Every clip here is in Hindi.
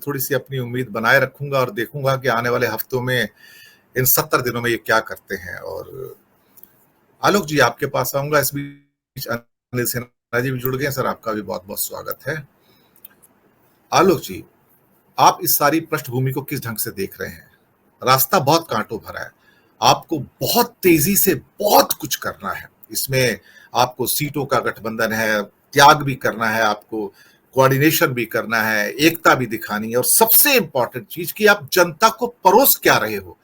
थोड़ी सी अपनी उम्मीद बनाए रखूंगा और देखूंगा कि आने वाले हफ्तों में इन 70 दिनों में ये क्या करते हैं। और आलोक जी, आपके पास आऊंगा। इस बीच अनिल सिन्हा जी भी जुड़ गए। सर, आपका भी बहुत बहुत स्वागत है। आलोक जी, आप इस सारी पृष्ठभूमि को किस ढंग से देख रहे हैं? रास्ता बहुत कांटों भरा है। आपको बहुत तेजी से बहुत कुछ करना है इसमें। आपको सीटों का गठबंधन है, त्याग भी करना है, आपको कोऑर्डिनेशन भी करना है, एकता भी दिखानी है, और सबसे इंपॉर्टेंट चीज कि आप जनता को परोस क्या रहे हो,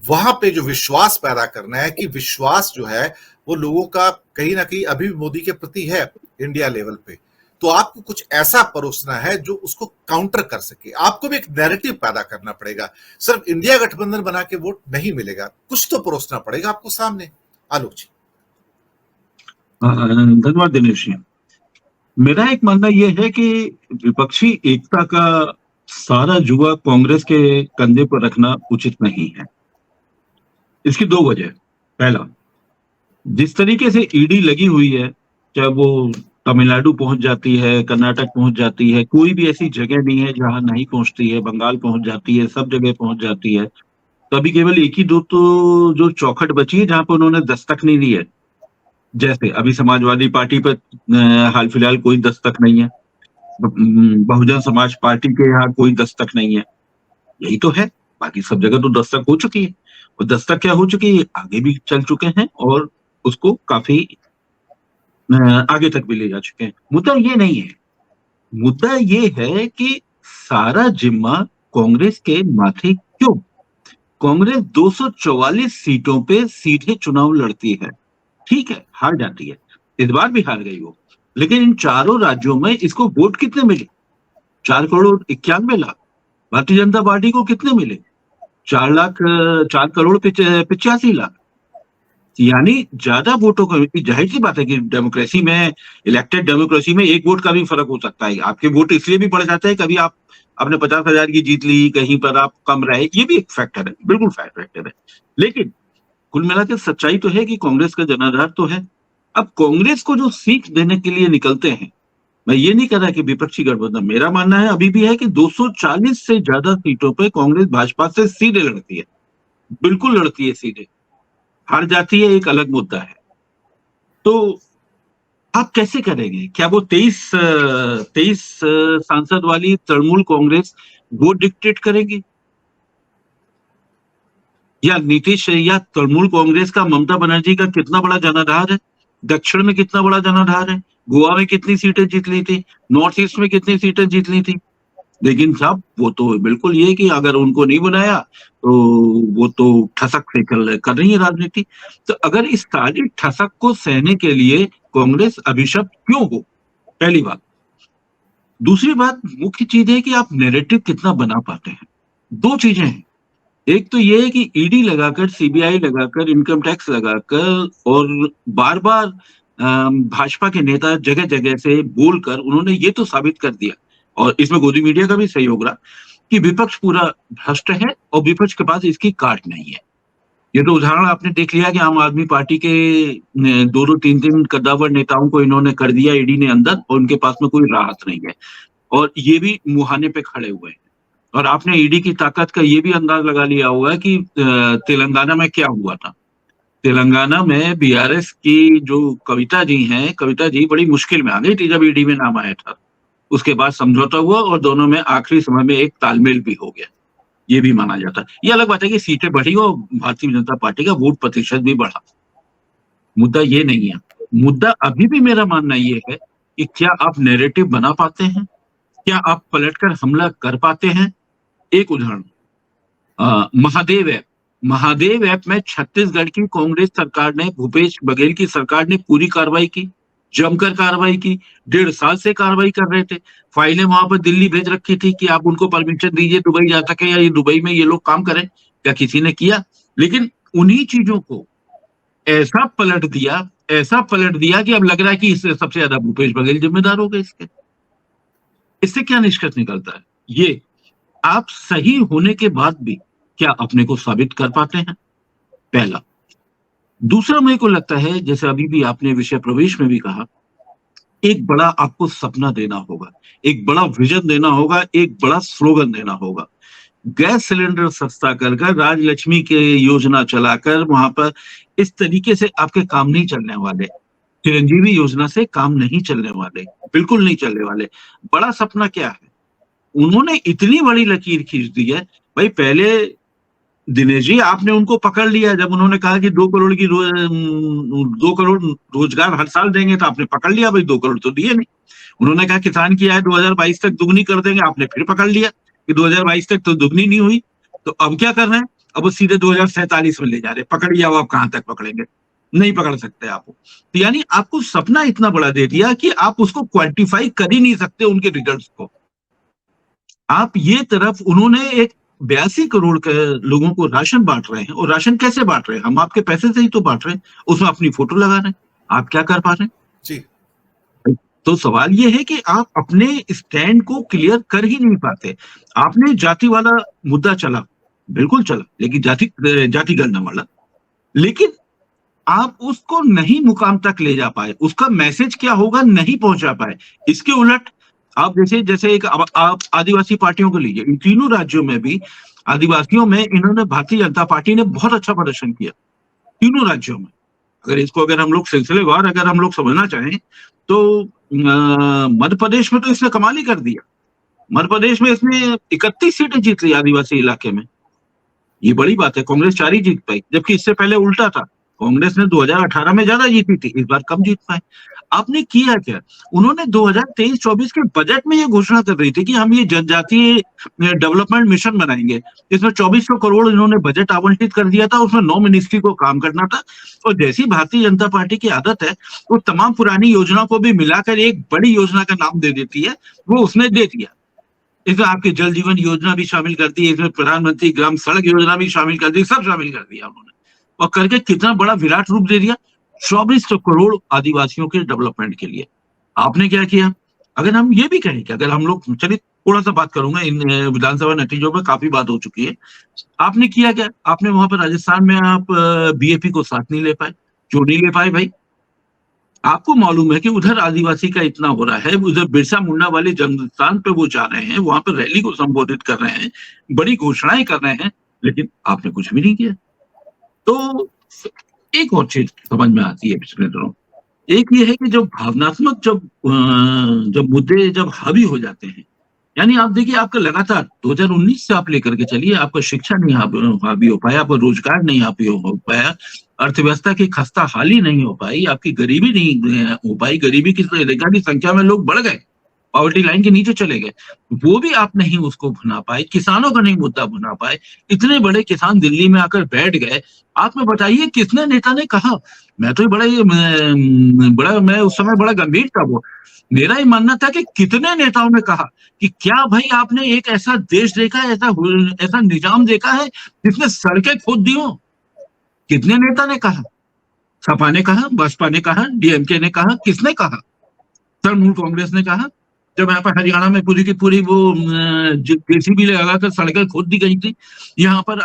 वहां पे जो विश्वास पैदा करना है। कि विश्वास जो है वो लोगों का कहीं ना कहीं अभी भी मोदी के प्रति है इंडिया लेवल पे। तो आपको कुछ ऐसा परोसना है जो उसको काउंटर कर सके। आपको भी एक नैरेटिव पैदा करना पड़ेगा। सिर्फ इंडिया गठबंधन बना के वोट नहीं मिलेगा, कुछ तो परोसना पड़ेगा आपको सामने। आलोक जी। धन्यवाद दिनेश जी। मेरा एक मानना यह है कि विपक्षी एकता का सारा जुआ कांग्रेस के कंधे पर रखना उचित नहीं है। इसकी दो वजह। पहला, जिस तरीके से ईडी लगी हुई है, चाहे वो तमिलनाडु पहुंच जाती है, कर्नाटक पहुंच जाती है, कोई भी ऐसी जगह नहीं है जहां नहीं पहुंचती है। बंगाल पहुंच जाती है, सब जगह पहुंच जाती है। तो अभी केवल एक ही दो तो जो चौखट बची है जहां पर उन्होंने दस्तक नहीं दी है। जैसे अभी समाजवादी पार्टी पर हाल फिलहाल कोई दस्तक नहीं है, बहुजन समाज पार्टी के यहाँ कोई दस्तक नहीं है। यही तो है। बाकी सब जगह तो दस्तक हो चुकी है। और दस्तक क्या हो चुकी है, आगे भी चल चुके हैं और उसको काफी आगे तक भी ले जा चुके हैं। मुद्दा ये नहीं है। मुद्दा ये है कि सारा जिम्मा कांग्रेस के माथे क्यों? कांग्रेस 244 सीटों पे सीधे चुनाव लड़ती है। ठीक है, हार जाती है, इस बार भी हार गई वो। लेकिन इन चारों राज्यों में इसको वोट कितने मिले? 4,91,00,000। भारतीय जनता पार्टी को कितने मिले? 4,85,00,000। यानी ज्यादा वोटों का। जाहिर सी बात है कि डेमोक्रेसी में, इलेक्टेड डेमोक्रेसी में एक वोट का भी फर्क हो सकता है। आपके वोट इसलिए भी बढ़ जाते हैं, कभी आप आपने 50,000 की जीत ली, कहीं पर आप कम रहे, ये भी एक फैक्टर है, बिल्कुल फैक्टर है। लेकिन कुल मिलाकर सच्चाई तो है कि कांग्रेस का जनाधार तो है। अब कांग्रेस को जो सीख देने के लिए निकलते हैं, मैं ये नहीं कह रहा कि विपक्षी गठबंधन, मेरा मानना है अभी भी है कि 240 से ज्यादा सीटों पे कांग्रेस भाजपा से सीधे लड़ती है। बिल्कुल लड़ती है सीधे। हार जाती है एक अलग मुद्दा है। तो आप कैसे करेंगे? क्या वो 23 सांसद वाली तृणमूल कांग्रेस वो डिक्टेट करेगी? या नीतीश या तृणमूल कांग्रेस का ममता बनर्जी का कितना बड़ा जनाधार है? दक्षिण में कितना बड़ा जनाधार है? गोवा में कितनी सीटें जीत ली थी? नॉर्थ ईस्ट में कितनी सीटें जीत ली थी? लेकिन साहब वो तो बिल्कुल ये कि अगर उनको नहीं बनाया तो वो तो ठसक से कर रही है राजनीति। तो अगर इस सारी ठसक को सहने के लिए कांग्रेस अभिशप्त क्यों हो? पहली बात। दूसरी बात, मुख्य चीज है कि आप नैरेटिव कितना बना पाते हैं। दो चीजें हैं। एक तो ये है कि ईडी लगाकर, सीबीआई लगाकर, इनकम टैक्स लगाकर और बार बार भाजपा के नेता जगह जगह से बोलकर उन्होंने ये तो साबित कर दिया, और इसमें गोदी मीडिया का भी सहयोग रहा, कि विपक्ष पूरा भ्रष्ट है और विपक्ष के पास इसकी काट नहीं है। ये तो उदाहरण आपने देख लिया कि आम आदमी पार्टी के 2-3 कद्दावर नेताओं को इन्होंने कर दिया ईडी ने अंदर, और उनके पास में कोई राहत नहीं है, और ये भी मुहाने पे खड़े हुए हैं। और आपने ईडी की ताकत का ये भी अंदाज लगा लिया होगा कि तेलंगाना में क्या हुआ था। तेलंगाना में बीआरएस की जो कविता जी हैं, कविता जी बड़ी मुश्किल में आ गई थी जब ईडी में नाम आया था। उसके बाद समझौता हुआ और दोनों में आखिरी समय में एक तालमेल भी हो गया, ये भी माना जाता है। ये अलग बात है कि सीटें बढ़ी और भारतीय जनता पार्टी का वोट प्रतिशत भी बढ़ा। मुद्दा ये नहीं है। मुद्दा अभी भी मेरा मानना ये है कि क्या आप नैरेटिव बना पाते हैं? क्या आप पलटकर हमला कर पाते हैं? एक उदाहरण, महादेव ऐप। महादेव ऐप में छत्तीसगढ़ की कांग्रेस सरकार ने, भूपेश बघेल की सरकार ने पूरी कार्रवाई की, जमकर कार्रवाई की। 1.5 साल से कार्रवाई कर रहे थे। फाइलें वहां पर दिल्ली भेज रखी थी कि आप उनको परमिशन दीजिए दुबई जा सके, या ये दुबई में ये लोग काम करें। क्या किसी ने किया? लेकिन उन्हीं चीजों को ऐसा पलट दिया कि अब लग रहा है कि इससे सबसे ज्यादा भूपेश बघेल जिम्मेदार हो गए इसके। इससे क्या निष्कर्ष निकलता है? ये आप सही होने के बाद भी क्या अपने को साबित कर पाते हैं? पहला। दूसरा, मेरे को लगता है, जैसे अभी भी आपने विषय प्रवेश में भी कहा, एक बड़ा आपको सपना देना होगा, एक बड़ा विजन देना होगा, एक बड़ा स्लोगन देना होगा। गैस सिलेंडर सस्ता कर कर, राजलक्ष्मी के योजना चलाकर वहां पर इस तरीके से आपके काम नहीं चलने वाले। चिरंजीवी योजना से काम नहीं चलने वाले, बिल्कुल नहीं चलने वाले। बड़ा सपना क्या है? उन्होंने इतनी बड़ी लकीर खींच दी है। भाई पहले दिनेश जी आपने उनको पकड़ लिया जब उन्होंने कहा कि 2 करोड़ रोजगार हर साल देंगे, तो आपने पकड़ लिया। भाई 2 करोड़ तो दिए नहीं। उन्होंने कहा किसान की आय 2022 तक दुगनी कर देंगे, आपने फिर पकड़ लिया कि 2022 तक तो दुगनी नहीं हुई। तो अब क्या कर रहे हैं? अब वो सीधे 2047 में ले जा रहे हैं। पकड़िए, अब आप कहां तक पकड़ेंगे? नहीं पकड़ सकते आप। तो यानी आपको सपना इतना बड़ा दे दिया कि आप उसको क्वांटिफाई कर ही नहीं सकते उनके रिजल्ट्स को। आप ये तरफ उन्होंने एक 82 करोड़ के लोगों को राशन बांट रहे हैं, और राशन कैसे बांट रहे हैं? हम आपके पैसे से ही तो बांट रहे हैं, उसमें अपनी फोटो लगा रहे हैं। आप क्या कर पा रहे हैं जी? तो सवाल ये है कि आप अपने स्टैंड को क्लियर कर ही नहीं पाते। आपने जाति वाला मुद्दा चला, बिल्कुल चला, लेकिन जाति गणना वाला, लेकिन आप उसको नहीं मुकाम तक ले जा पाए, उसका मैसेज क्या होगा नहीं पहुंचा पाए। इसके उलट आप जैसे एक आप आदिवासी पार्टियों को लीजिए, इन तीनों राज्यों में भी आदिवासियों में इन्होंने, भारतीय जनता पार्टी ने बहुत अच्छा प्रदर्शन किया तीनों राज्यों में। अगर हम लोग सिलसिलेवार अगर हम लोग समझना चाहें तो मध्य प्रदेश में तो इसने कमाल ही कर दिया। मध्य प्रदेश में इसने 31 सीटें जीत ली आदिवासी इलाके में। ये बड़ी बात है। कांग्रेस 4 ही जीत पाई, जबकि इससे पहले उल्टा था। कांग्रेस ने 2018 में ज्यादा जीती थी, इस बार कम जीत पाए। आपने किया क्या? उन्होंने 2023-24 के बजट में ये घोषणा कर रही थी कि हम ये जनजातीय डेवलपमेंट मिशन बनाएंगे। इसमें 2400 करोड़ इन्होंने बजट आवंटित कर दिया था। उसमें 9 मिनिस्ट्री को काम करना था। और जैसी भारतीय जनता पार्टी की आदत है, वो तमाम पुरानी योजना को भी मिलाकर एक बड़ी योजना का नाम दे देती है। वो उसने दे दिया। इसमें आपकी जल जीवन योजना भी शामिल कर दी, इसमें प्रधानमंत्री ग्राम सड़क योजना भी शामिल कर दी, सब शामिल कर दिया उन्होंने। और करके कितना बड़ा विराट रूप दे दिया, 2400 करोड़ आदिवासियों के डेवलपमेंट के लिए। आपने क्या किया? अगर हम ये भी कहें कि अगर हम लोग, चलिए थोड़ा सा बात करूंगा, इन विधानसभा नतीजों पर काफी बात हो चुकी है। आपने किया क्या? आपने वहां पर राजस्थान में आप बीएपी को साथ नहीं ले पाए। क्यों नहीं ले पाए भाई? आपको मालूम है कि उधर आदिवासी का इतना हो रहा है, उधर बिरसा मुंडा वाले जन्मस्थान पे वो जा रहे हैं, वहां पर रैली को संबोधित कर रहे हैं, बड़ी घोषणाएं कर रहे हैं, लेकिन आपने कुछ भी नहीं किया। तो एक और चीज समझ में आती है पिछले दिनों, एक ये है कि जब भावनात्मक जब मुद्दे जब हावी हो जाते हैं, यानी आप देखिए, आपका लगातार 2019 से आप लेकर के चलिए, आपका शिक्षा नहीं हावी हो पाया, आपका रोजगार नहीं हावी हो पाया, अर्थव्यवस्था की खस्ता हाली नहीं हो पाई, आपकी गरीबी नहीं हो पाई, गरीबी की रेखा की संख्या में लोग बढ़ गए, पॉवर्टी लाइन के नीचे चले गए, वो भी आप नहीं उसको भुना पाए, किसानों का नहीं मुद्दा भुना पाए। इतने बड़े किसान दिल्ली में आकर बैठ गए। आप में बताइए किसने नेता ने कहा? मैं तो मैं उस समय बड़ा गंभीर था। वो मेरा ही मानना था कि कितने नेताओं ने कहा कि क्या भाई आपने एक ऐसा देश देखा है, ऐसा निजाम देखा है जिसने सड़कें खोद दी हो? कितने नेता ने कहा? सपा ने कहा, बसपा ने कहा, डीएमके ने कहा, किसने कहा? तृणमूल कांग्रेस ने कहा। जब यहाँ पर हरियाणा में पूरी की पूरी वो जेसीबी लगाकर सड़कें खोद दी गई थी। यहाँ पर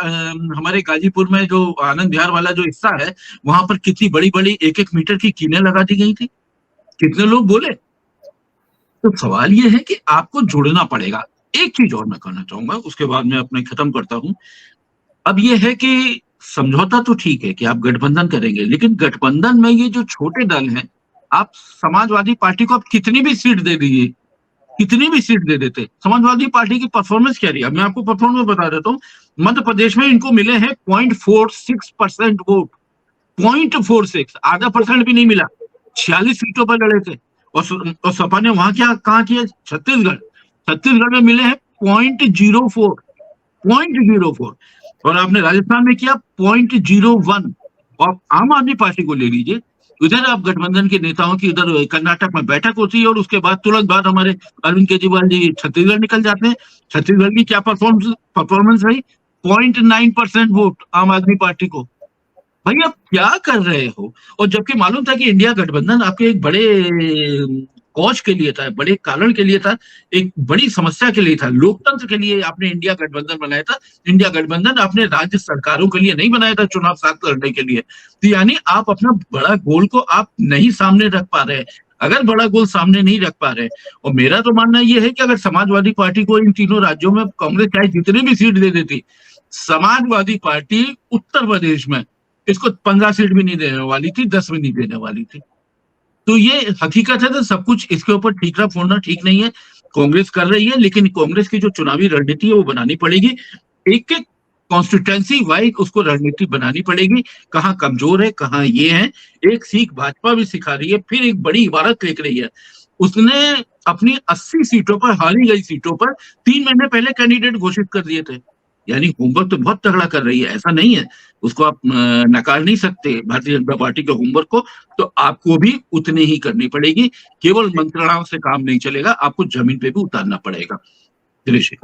हमारे गाजीपुर में जो आनंद विहार वाला जो हिस्सा है, वहां पर कितनी बड़ी बड़ी 1-1 मीटर की कीलें लगा दी गई थी। कितने लोग बोले? तो सवाल ये है कि आपको जुड़ना पड़ेगा। एक चीज और मैं कहना चाहूंगा, उसके बाद मैं अपने खत्म करता हूं। अब ये है कि समझौता तो ठीक है कि आप गठबंधन करेंगे, लेकिन गठबंधन में ये जो छोटे दल हैं, आप समाजवादी पार्टी को आप कितनी भी सीट दे दीजिए, कितनी भी सीट दे देते, समाजवादी पार्टी की परफॉर्मेंस क्या रही? अब मैं आपको परफॉर्मेंस बता देता हूँ। मध्य प्रदेश में इनको मिले हैं 0.46% वोट, 0.46, आधा परसेंट भी नहीं मिला। 46 सीटों पर लड़े थे। और सपा ने वहां कहाँ किया? छत्तीसगढ़ में मिले हैं 0.04, 0.04। और आपने राजस्थान में किया 0.01। और आम आदमी पार्टी को ले लीजिए, उधर आप गठबंधन के नेताओं की उधर कर्नाटक में बैठक होती है, और उसके बाद तुरंत बाद हमारे अरविंद केजरीवाल जी छत्तीसगढ़ निकल जाते हैं। छत्तीसगढ़ की क्या परफॉर्मेंस रही? 0.9% वोट आम आदमी पार्टी को। भाई आप क्या कर रहे हो? और जबकि मालूम था कि इंडिया गठबंधन आपके एक बड़े कॉज के लिए था, बड़े कारण के लिए था, एक बड़ी समस्या के लिए था, लोकतंत्र के लिए आपने इंडिया गठबंधन बनाया था। इंडिया गठबंधन आपने राज्य सरकारों के लिए नहीं बनाया था, चुनाव साथ लड़ने के लिए। तो यानी आप अपना बड़ा गोल को आप नहीं सामने रख पा रहे हैं। अगर बड़ा गोल सामने नहीं रख पा रहे, और मेरा तो मानना यह है कि अगर समाजवादी पार्टी को इन तीनों राज्यों में कांग्रेस चाहे जितनी भी सीट दे देती, समाजवादी पार्टी उत्तर प्रदेश में इसको 15 सीट भी नहीं देने वाली थी, 10 भी नहीं देने वाली थी। तो ये हकीकत है, तो सब कुछ इसके ऊपर ठीकरा फोड़ना ठीक नहीं है। कांग्रेस कर रही है, लेकिन कांग्रेस की जो चुनावी रणनीति है वो बनानी पड़ेगी, एक एक कॉन्स्टिट्यूंसी वाइज उसको रणनीति बनानी पड़ेगी, कहाँ कमजोर है, कहाँ ये है। एक सीख भाजपा भी सिखा रही है, फिर एक बड़ी इबारत लिख रही है। उसने अपनी 80 सीटों पर, हारी गई सीटों पर 3 महीने पहले कैंडिडेट घोषित कर दिए थे। यानी होमवर्क तो बहुत तगड़ा कर रही है, ऐसा नहीं है, उसको आप नकार नहीं सकते भारतीय जनता पार्टी के होमवर्क को। तो आपको भी उतनी ही करनी पड़ेगी, केवल मंत्रणाओं से काम नहीं चलेगा, आपको जमीन पे भी उतारना पड़ेगा। दिनेश।